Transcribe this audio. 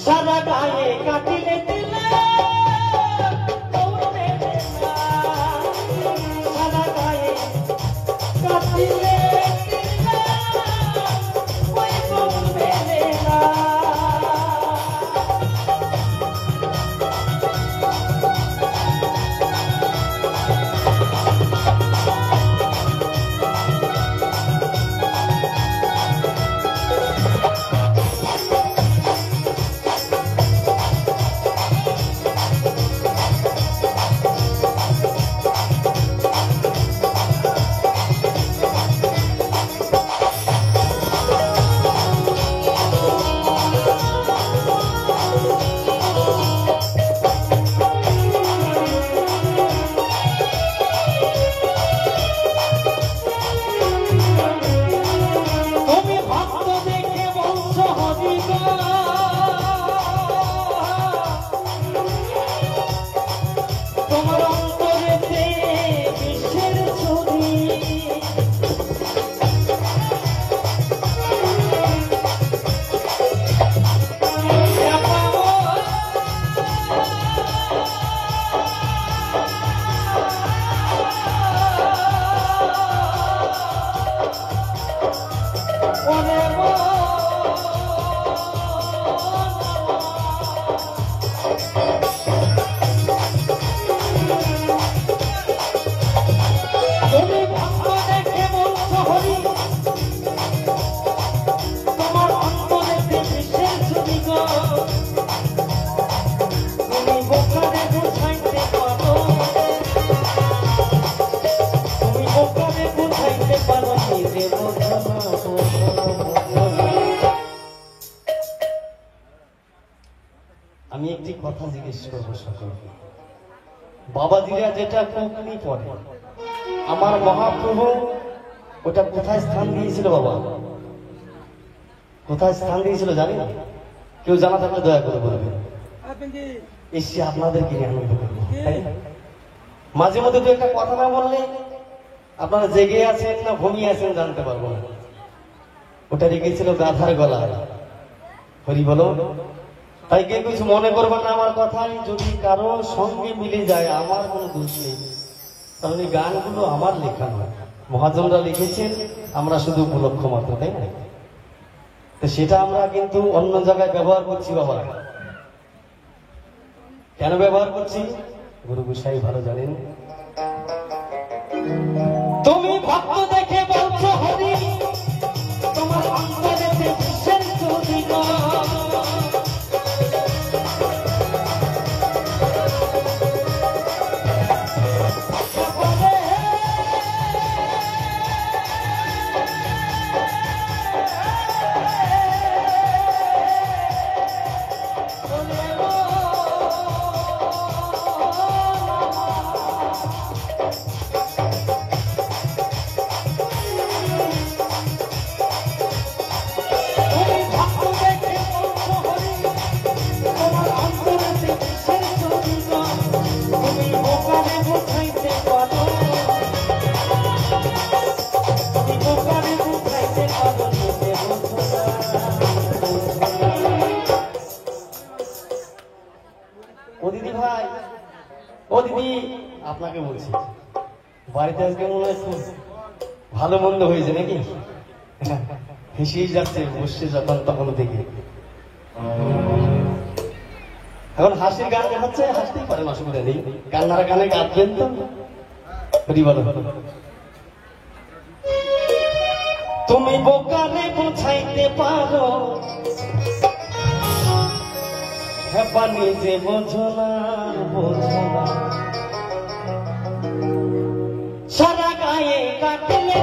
সারা গায়ে কাটিলে দিলে সারা গায়ে কাটিলে আমি একটি কথা জিজ্ঞেস করবো সকলকে। বাবাজিরা যেটা কোকনি পড়ে, আমার মহাপ্রভু ওটা কোথায় স্থান দিয়েছিল? বাবা কোথায় স্থান দিয়েছিল জানি না, কেউ জানা থাকলে দয়া করে বলবেন, এসে আপনাদেরকে আনন্দ করবো। মাঝে মধ্যে তো একটা কথা না বললে আপনারা জেগে আছেন না ঘুমিয়ে আছেন জানতে পারবো না। ওটা রেখেছিল গাধার গলা। হরি বলো। তাই কেউ কিছু মনে করবেন না আমার কথাই, যদি কারো সঙ্গে মিলে যায় আমার কোনো দোষ নেই, কারণ এই গানগুলো আমার লেখা নয়, মহাজনরা লিখেছেন, আমরা শুধু উপলক্ষ মাত্র, তাই না? তো সেটা আমরা কিন্তু অন্য জায়গায় ব্যবহার করছি। বাবা কেন ব্যবহার করছি গুরু গোসাই ভালো জানেন। তুমি ভক্ত দেখে বলছো হরি, তোমার অন্তরে বিশ্বের ছবি গো। ও দিদি ভাই, ও দিদি আপনাকে বলছি, বাড়িতে আজকে মনে হয় খুব ভালো মন্দ হয়েছে নাকি? হেসেই যাচ্ছে বসছে যখন তখন দেখে। এখন হাসির গান হচ্ছে, হাসতেই পারেন, অসুবিধা নেই। কান্নার গানে কাঁদবেন তো? বলো তুমি বোকারে বোঝাইতে পারো, পানি যে বোঝো না, বোঝো না। সারা গায়ে কাটলে